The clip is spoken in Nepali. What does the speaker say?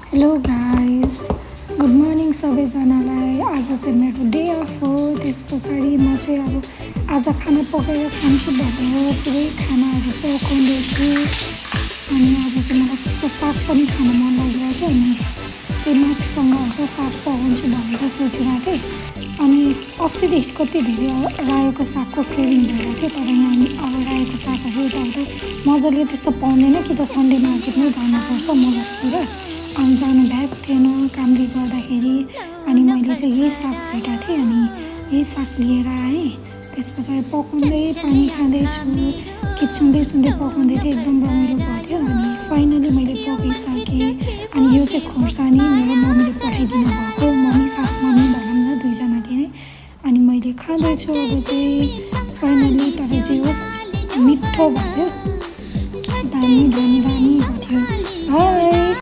हेलो गाइस, गुड मर्निङ सबैजनालाई। आज चाहिँ मेरो डे अफ हो। त्यस पछाडि म चाहिँ अब आज खाना पकाएर खान्छु भनेर पुरै खानाहरू पकाउँदैछु। अनि आज चाहिँ मलाई कस्तो साग पनि खान मन लागिरहेको थियो, अनि त्यही मासुसँग हल्का साग पकाउँछु भनेर सोचिरहेको थिएँ। अनि अस्तिदेखि कति धेरै रायोको सागको क्रेभिङ भइरहेको थियो, तर यहाँ अब रायोको सागहरू यताउता मजाले त्यस्तो पाउँदैन कि त सन्डे मार्केट नै जानुपर्छ मधेसतिर। अनि जानु भ्याएको थिएन कामले गर्दाखेरि। अनि मैले चाहिँ यही साग भेटेको थिएँ, अनि यही साग लिएर आएँ। त्यस पछाडि पकाउँदै पानी खाँदैछु, गीत सुन्दै सुन्दै पकाउँदै थिएँ, एकदम रमाइलो भएको थियो। अनि फाइनली मैले पकाइसकेँ। अनि यो चाहिँ खोर्सानी मेरो मम्मीले पठाइदिनु भएको, मम्मी सास मम्मी भनौँ न दुईजनाले नै। अनि मैले खाँदैछु अब चाहिँ फाइनली। तर जे होस् मिठो भयो, दामी दामी दामी भयो।